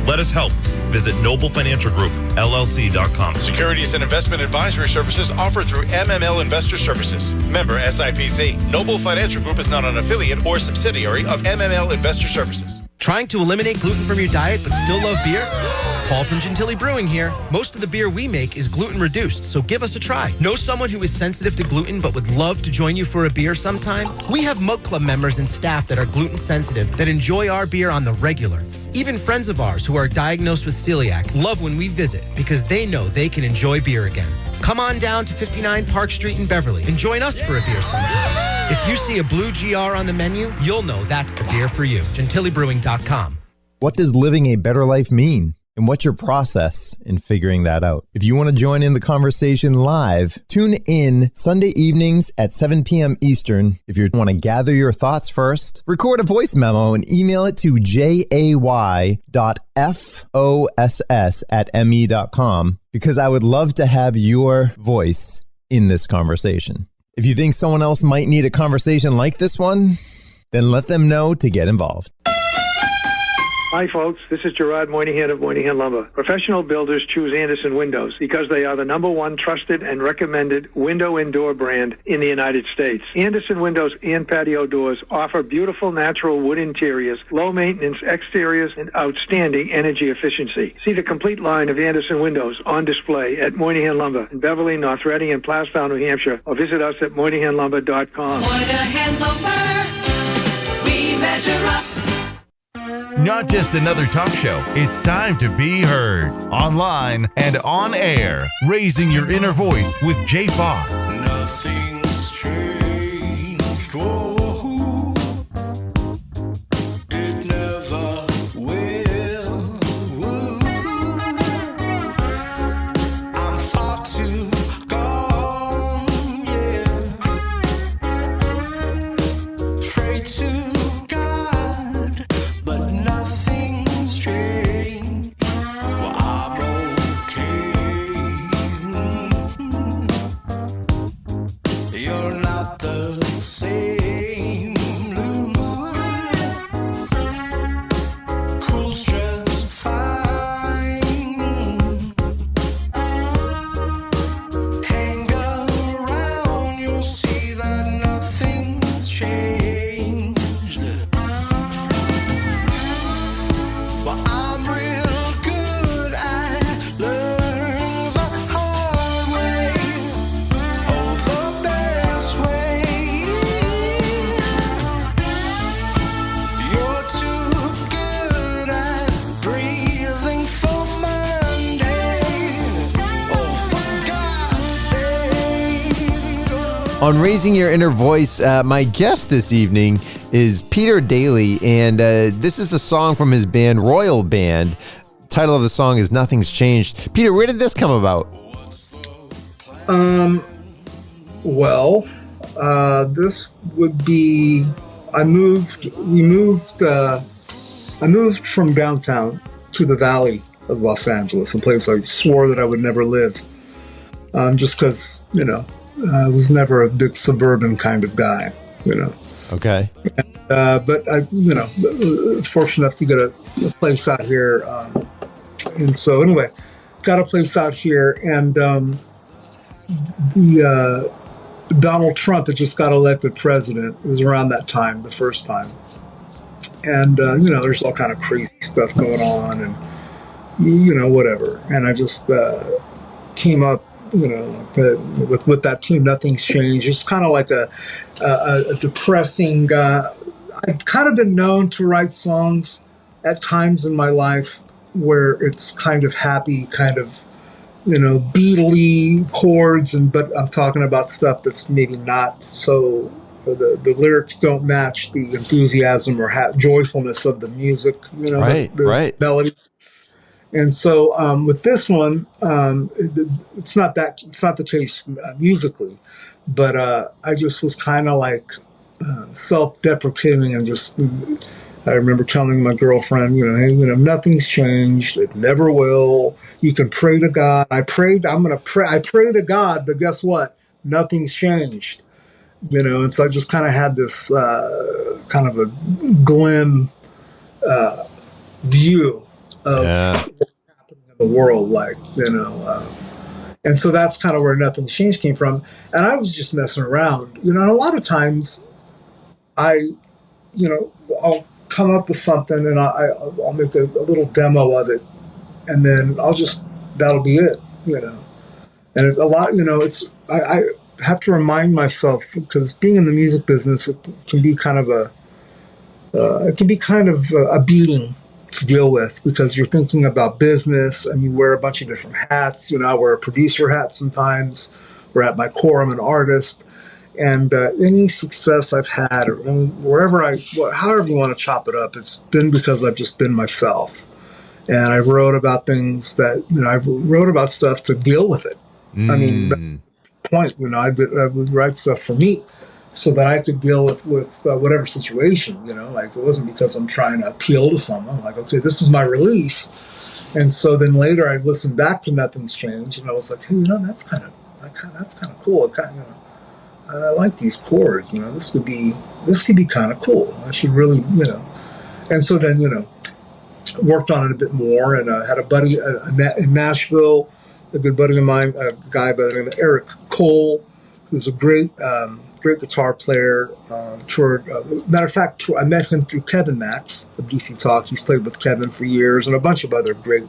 Let us help. Visit NobleFinancialGroupLLC.com. Securities and investment advisory services offered through MML Investor Services. Member SIPC. Noble Financial Group is not an affiliate or subsidiary of MML Investor Services. Trying to eliminate gluten from your diet but still love beer? Paul from Gentilly Brewing here. Most of the beer we make is gluten reduced, so give us a try. Know someone who is sensitive to gluten but would love to join you for a beer sometime? We have Mug Club members and staff that are gluten sensitive that enjoy our beer on the regular. Even friends of ours who are diagnosed with celiac love when we visit because they know they can enjoy beer again. Come on down to 59 Park Street in Beverly and join us for a beer sometime. If you see a blue GR on the menu, you'll know that's the beer for you. GentillyBrewing.com. What does living a better life mean? And what's your process in figuring that out? If you want to join in the conversation live, tune in Sunday evenings at 7 p.m. Eastern. If you want to gather your thoughts first, record a voice memo and email it to jay.foss@me.com because I would love to have your voice in this conversation. If you think someone else might need a conversation like this one, then let them know to get involved. Hi, folks. This is Gerard Moynihan of Moynihan Lumber. Professional builders choose Andersen Windows because they are the #1 trusted and recommended window and door brand in the United States. Andersen Windows and patio doors offer beautiful natural wood interiors, low maintenance exteriors, and outstanding energy efficiency. See the complete line of Andersen Windows on display at Moynihan Lumber in Beverly, North Reading, and Plastown, New Hampshire, or visit us at MoynihanLumber.com. Moynihan Lumber, we measure up. Not just another talk show. It's time to be heard. Online and on air. Raising your inner voice with Jay Foss. Nothing's changed. Whoa. It never will. I'm far too gone, yeah. Pray to God, but nothing's changed. Well, I'm okay. You're not the same. Cool's just fine. Hang around, you'll see that nothing's changed. Well, I'm real good at learning the hard way. Oh, the best way. You're too good at breathing for Monday. Oh, for God's sake. On Raising Your Inner Voice, my guest this evening is Peter Daly, and this is a song from his band, Royal Band. Title of the song is Nothing's Changed. Peter, where did this come about? This would be, I moved from downtown to the valley of Los Angeles, a place I swore that I would never live. Just because, I was never a big suburban kind of guy, Okay. But I, was fortunate enough to get a place out here. And so anyway, got a place out here, and Donald Trump had just got elected president. It was around that time, the first time. And, there's all kind of crazy stuff going on and, whatever. And I just came up, with that tune, Nothing's Changed. It's kind of like a depressing, I've kind of been known to write songs at times in my life where it's kind of happy, kind of, Beatle-y chords, but I'm talking about stuff that's maybe not so, the lyrics don't match the enthusiasm or joyfulness of the music, the melody. And so with this one, it's not the case musically, but I just was kind of like self-deprecating and just. I remember telling my girlfriend, hey, nothing's changed. It never will. You can pray to God. I pray to God, but guess what? Nothing's changed. And so I just kind of had this kind of a glim view of what's happening in the world, and so that's kind of where Nothing's Changed came from. And I was just messing around, and a lot of times I'll come up with something, and I'll make a little demo of it, and then that'll be it, And a lot, I have to remind myself, because being in the music business, it can be kind of a beating to deal with, because you're thinking about business and you wear a bunch of different hats. I wear a producer hat sometimes, or at my core, I'm an artist. And any success I've had, or however you want to chop it up, it's been because I've just been myself. And I wrote about things that, I wrote about stuff to deal with it. I mean, that's the point, I would write stuff for me so that I could deal with whatever situation, like it wasn't because I'm trying to appeal to someone. Like, okay, this is my release. And so then later I listened back to Nothing's Changed, and I was like, hey, that's kind of cool. I like these chords, this could be kind of cool. I should really, And so then, worked on it a bit more, and had a buddy in Nashville, a good buddy of mine, a guy by the name of Eric Cole, who's a great guitar player. Matter of fact, I met him through Kevin Max of DC Talk. He's played with Kevin for years, and a bunch of other great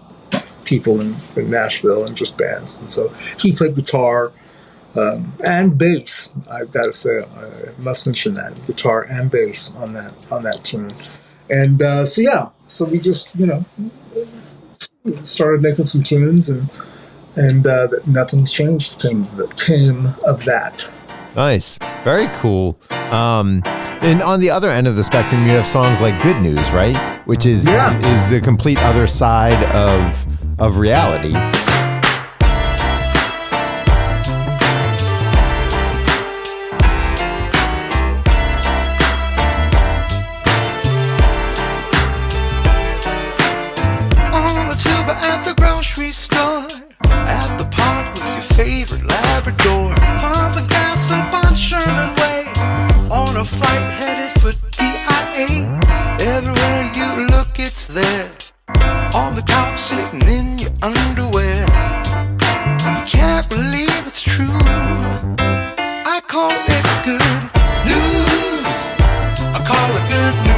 people in Nashville and just bands. And so he played guitar and bass. I've got to say, I must mention that, guitar and bass on that tune. And so we just started making some tunes, and Nothing's Changed came of that. Nice, very cool. And on the other end of the spectrum, you have songs like "Good News," right? Which is the complete other side of reality. Store, at the park with your favorite Labrador, pumping gas up on Sherman Way, on a flight headed for DIA. Everywhere you look, it's there, on the couch sitting in your underwear. You can't believe it's true. I call it good news. I call it good news.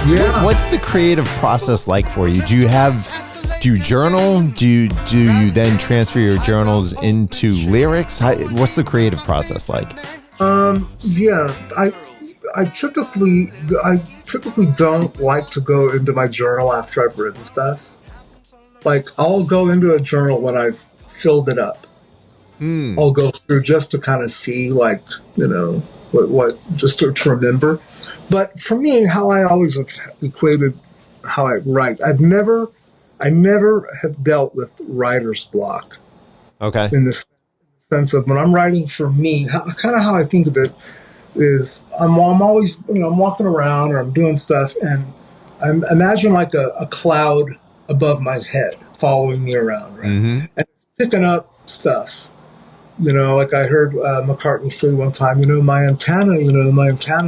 Yeah. What's the creative process like for you? Do you journal? Do you then transfer your journals into lyrics? What's the creative process like? I typically don't like to go into my journal after I've written stuff. Like, I'll go into a journal when I've filled it up. I'll go through just to kind of see, like, what just to remember. But for me, how I always have equated how I write, I never have dealt with writer's block. Okay. In the sense of when I'm writing for me, kind of how I think of it is I'm always, I'm walking around or I'm doing stuff, and I imagine like a cloud above my head following me around, right? Mm-hmm. And picking up stuff. Like I heard McCartney say one time, my antenna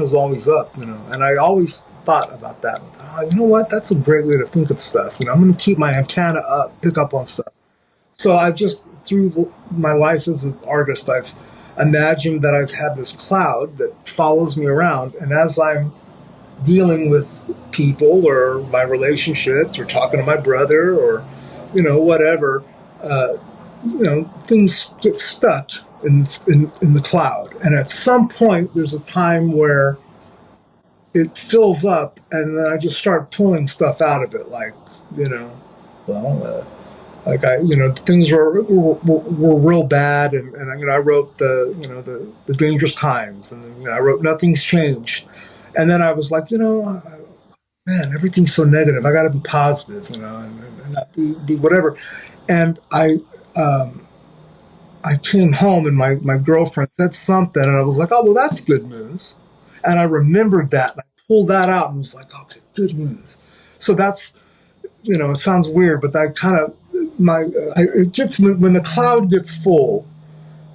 is always up, and I always thought about that. You know what? That's a great way to think of stuff. I'm going to keep my antenna up, pick up on stuff. So I've just, through my life as an artist, I've imagined that I've had this cloud that follows me around, and as I'm dealing with people or my relationships or talking to my brother or, whatever, things get stuck in the cloud. And at some point, there's a time where it fills up, and then I just start pulling stuff out of it. Like, things were real bad. And I wrote the Dangerous Times, and then, I wrote Nothing's Changed. And then I was like, man, everything's so negative. I got to be positive, and not be whatever. And I came home, and my girlfriend said something, and I was like, oh, well, that's good news. And I remembered that, and I pulled that out and was like, okay, good news. So that's, it sounds weird, but that kind of, it gets, when the cloud gets full,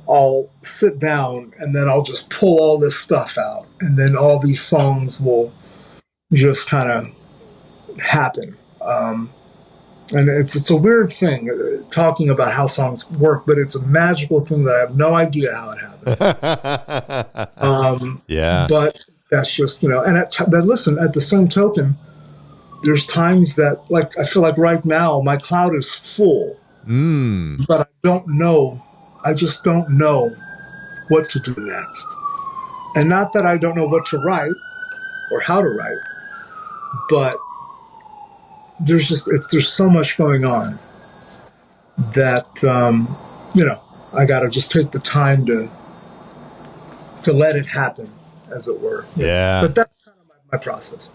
I'll sit down, and then I'll just pull all this stuff out, and then all these songs will just kind of happen. And it's a weird thing, talking about how songs work, but it's a magical thing that I have no idea how it happens. Yeah. But that's just, but listen, at the same token, there's times that, like, I feel like right now my cloud is full, but I just don't know what to do next. And not that I don't know what to write or how to write, but there's so much going on that, I got to just take the time to let it happen, as it were. Yeah. But that's kind of my process.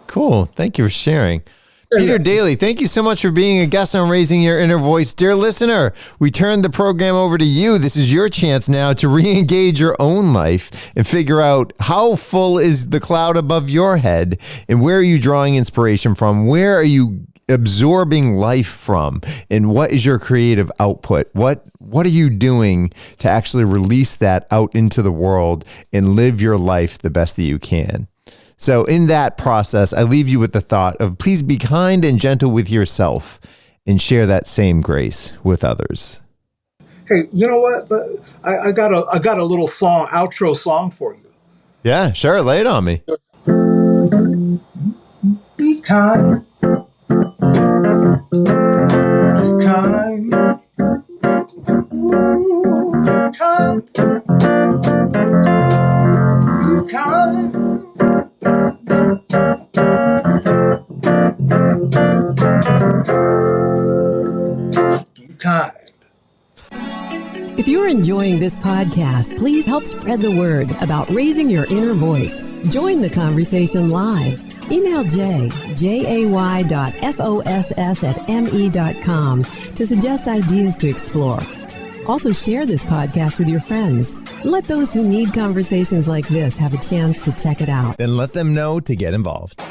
Cool. Thank you for sharing. Peter Daly, thank you so much for being a guest on Raising Your Inner Voice. Dear listener, we turn the program over to you. This is your chance now to re-engage your own life and figure out how full is the cloud above your head, and where are you drawing inspiration from? Where are you absorbing life from? And what is your creative output? What are you doing to actually release that out into the world and live your life the best that you can? So in that process, I leave you with the thought of please be kind and gentle with yourself and share that same grace with others. Hey, you know what? I got a little outro song for you. Yeah, sure. Lay it on me. Be kind. Be kind. Be kind. Be kind. Be kind. If you're enjoying this podcast, please help spread the word about raising your inner voice. Join the conversation live. Email jay.foss@me.com to suggest ideas to explore. Also share this podcast with your friends. Let those who need conversations like this have a chance to check it out. Then let them know to get involved.